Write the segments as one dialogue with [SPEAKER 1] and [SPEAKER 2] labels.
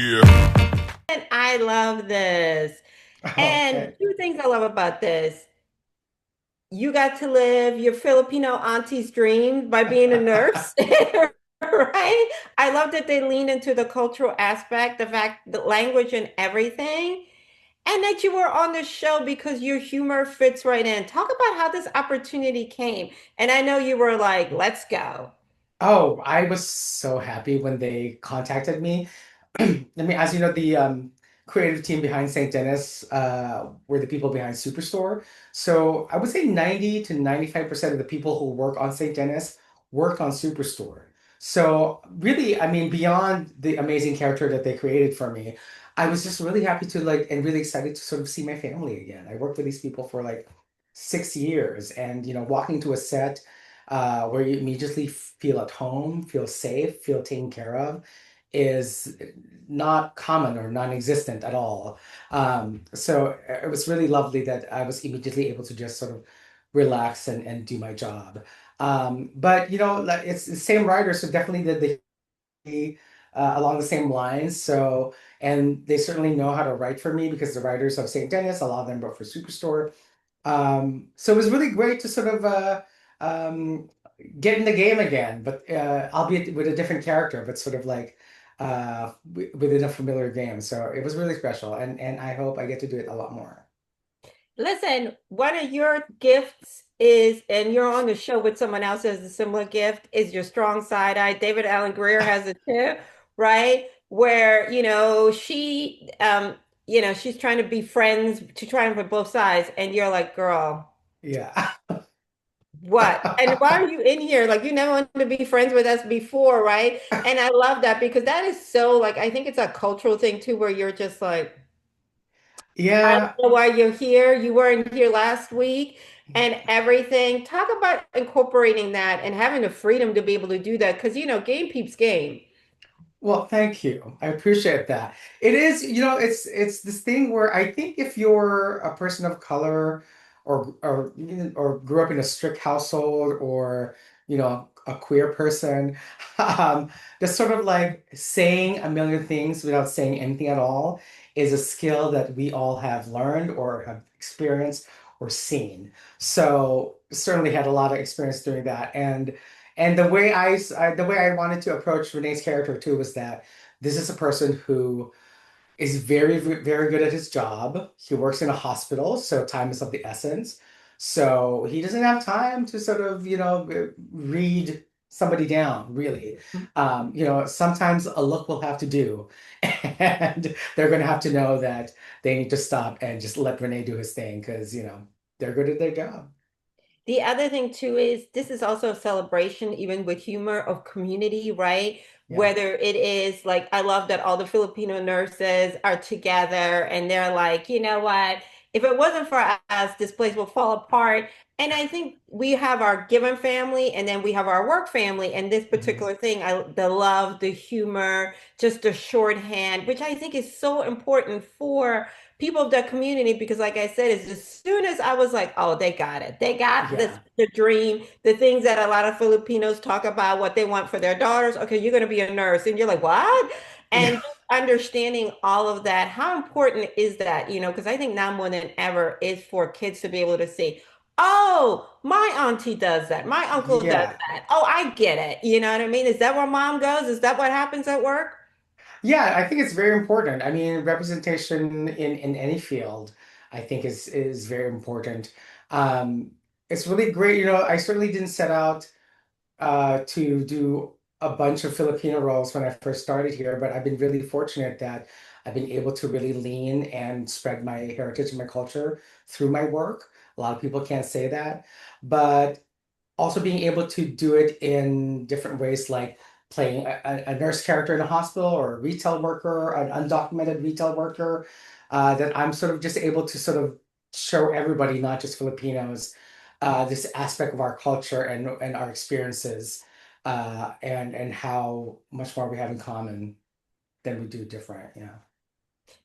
[SPEAKER 1] Yeah.
[SPEAKER 2] And I love this. And
[SPEAKER 1] Okay.
[SPEAKER 2] two things I love about this. You got to live your Filipino auntie's dream by being a nurse, right? I love that they lean into the cultural aspect, the fact, the language and everything, and that you were on the show because your humor fits right in. Talk about how this opportunity came. And I know you were like, let's go.
[SPEAKER 1] Oh, I was so happy when they contacted me. I mean, as you know, the creative team behind St. Denis were the people behind Superstore. So I would say 90 to 95% of the people who work on St. Denis work on Superstore. So really, I mean, beyond the amazing character that they created for me, I was just really happy to like and really excited to sort of see my family again. I worked with these people for like 6 years, and walking to a set where you immediately feel at home, feel safe, feel taken care of is not common or non-existent at all. So it was really lovely that I was immediately able to just sort of relax and do my job. But like it's the same writer, so definitely the along the same lines. So and they certainly know how to write for me because the writers of St. Denis, a lot of them wrote for Superstore. So it was really great to sort of um, get in the game again, but albeit with a different character, but sort of like within a familiar game. So it was really special, and I hope I get to do it a lot more.
[SPEAKER 2] Listen, one of your gifts is, and you're on the show with someone else who has a similar gift, is your strong side eye. David Allen Greer has it too, right? Where, she's trying to be friends to try and for both sides, and you're like, girl,
[SPEAKER 1] Yeah.
[SPEAKER 2] what? And why are you in here? Like, you never wanted to be friends with us before, right? And I love that because that is so, like, I think it's a cultural thing too, where you're just like, I
[SPEAKER 1] Yeah.
[SPEAKER 2] don't know why you're here. You weren't here last week and everything. Talk about incorporating that and having the freedom to be able to do that because, game peeps game.
[SPEAKER 1] Well, thank you. I appreciate that. It is, it's this thing where I think if you're a person of color or grew up in a strict household or, a queer person, just sort of like saying a million things without saying anything at all is a skill that we all have learned or have experienced or seen. So certainly had a lot of experience doing that. And the way I wanted to approach Renee's character too was that this is a person who is very good at his job. He works in a hospital, so time is of the essence. So he doesn't have time to sort of, read somebody down, really. Sometimes a look will have to do, and they're going to have to know that they need to stop and just let Renee do his thing because, they're good at their job.
[SPEAKER 2] The other thing too is this is also a celebration, even with humor, of community, right?
[SPEAKER 1] Yeah.
[SPEAKER 2] Whether it is like, I love that all the Filipino nurses are together and they're like, you know what? If it wasn't for us, this place will fall apart. And I think we have our given family and then we have our work family. And this
[SPEAKER 1] Mhm.
[SPEAKER 2] particular thing, the love, the humor, just the shorthand, which I think is so important for people of that community because like I said, is as soon as I was like, oh, they got it. They got this,
[SPEAKER 1] Yeah.
[SPEAKER 2] the dream, the things that a lot of Filipinos talk about, what they want for their daughters. Okay, you're going to be a nurse. And you're like, what? And
[SPEAKER 1] Yeah.
[SPEAKER 2] just understanding all of that, how important is that? Because I think now more than ever is for kids to be able to see, oh, my auntie does that. My uncle does
[SPEAKER 1] Yeah.
[SPEAKER 2] that. Oh, I get it. You know what I mean? Is that where mom goes? Is that what happens at work?
[SPEAKER 1] Yeah, I think it's very important. I mean, representation in any field, I think is very important. Um, it's really great. I certainly didn't set out to do a bunch of Filipino roles when I first started here, but I've been really fortunate that I've been able to really lean and spread my heritage and my culture through my work. A lot of people can't say that, but also being able to do it in different ways, like playing a nurse character in a hospital or a retail worker, an undocumented retail worker, that I'm sort of just able to sort of show everybody, not just Filipinos, this aspect of our culture and our experiences, and how much more we have in common than we do different.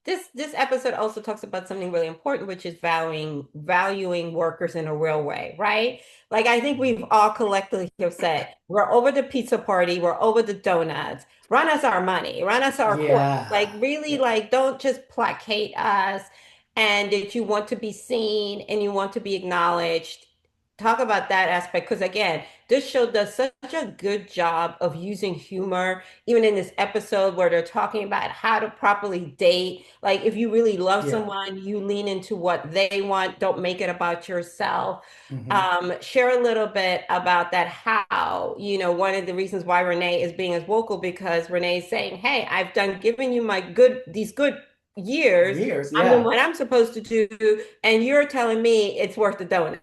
[SPEAKER 2] This episode also talks about something really important, which is valuing workers in a real way, right? Like I think we've all collectively have said, we're over the pizza party, we're over the donuts, run us our money, run us our court. Like
[SPEAKER 1] Yeah.
[SPEAKER 2] really,
[SPEAKER 1] Yeah.
[SPEAKER 2] like don't just placate us and that you want to be seen and you want to be acknowledged. Talk about that aspect because again, this show does such a good job of using humor even in this episode where they're talking about how to properly date. Like, if you really love
[SPEAKER 1] Yeah.
[SPEAKER 2] someone, you lean into what they want. Don't make it about yourself.
[SPEAKER 1] Hmm.
[SPEAKER 2] Share a little bit about that. How, one of the reasons why Renee is being as vocal because Renee is saying, "Hey, I've done giving you these good years.
[SPEAKER 1] Years.
[SPEAKER 2] I'm doing
[SPEAKER 1] Yeah.
[SPEAKER 2] what I'm supposed to do, and you're telling me it's worth the donut.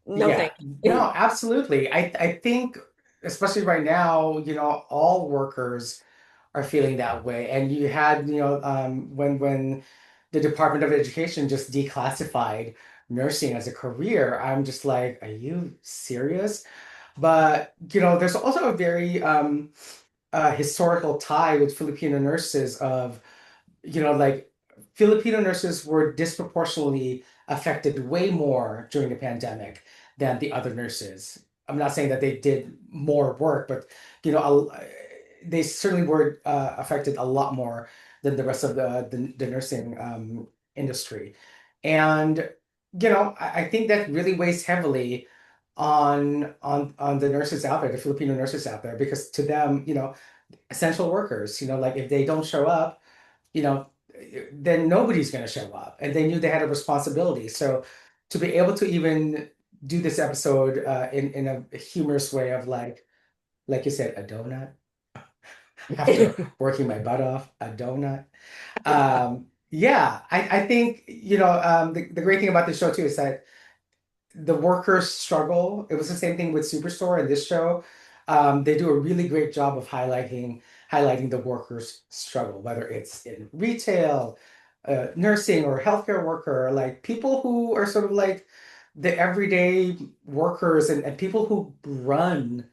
[SPEAKER 2] No,
[SPEAKER 1] Yeah.
[SPEAKER 2] thank you."
[SPEAKER 1] No, absolutely. I think, especially right now, all workers are feeling that way. And you had, when the Department of Education just declassified nursing as a career, I'm just like, are you serious? But, there's also a very historical tie with Filipino nurses of like Filipino nurses were disproportionately affected way more during the pandemic than the other nurses. I'm not saying that they did more work, but you know, they certainly were affected a lot more than the rest of the nursing industry. And I think that really weighs heavily on the nurses out there, the Filipino nurses out there, because to them, essential workers, like if they don't show up, you know, then nobody's going to show up. And they knew they had a responsibility. So to be able to even do this episode in a humorous way of like you said, a donut after working my butt off, a donut. Yeah, I think, the great thing about the show too is that the workers struggle. It was the same thing with Superstore in this show. They do a really great job of highlighting the workers' struggle, whether it's in retail, nursing, or healthcare worker, like people who are sort of like the everyday workers and people who run,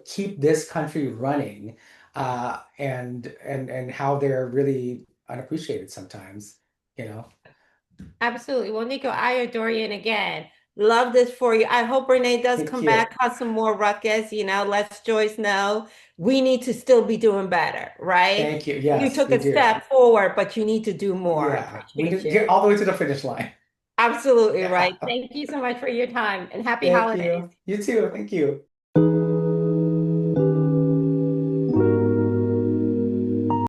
[SPEAKER 1] keep this country running, and how they're really unappreciated sometimes, you know.
[SPEAKER 2] Absolutely. Well, Nico, I adore you. And again, love this for you. I hope Renee does
[SPEAKER 1] Thank
[SPEAKER 2] come
[SPEAKER 1] you.
[SPEAKER 2] back, cause some more ruckus, lets Joyce know we need to still be doing better, right?
[SPEAKER 1] Thank you.
[SPEAKER 2] You
[SPEAKER 1] Yes,
[SPEAKER 2] took
[SPEAKER 1] we
[SPEAKER 2] a
[SPEAKER 1] do.
[SPEAKER 2] step forward, but you need to do more. I
[SPEAKER 1] Yeah, we
[SPEAKER 2] appreciate
[SPEAKER 1] did
[SPEAKER 2] you.
[SPEAKER 1] get all the way to the finish line.
[SPEAKER 2] Absolutely right.
[SPEAKER 1] Yeah.
[SPEAKER 2] Thank you so much for your time and happy
[SPEAKER 1] Thank
[SPEAKER 2] holidays.
[SPEAKER 1] you. You too. Thank you.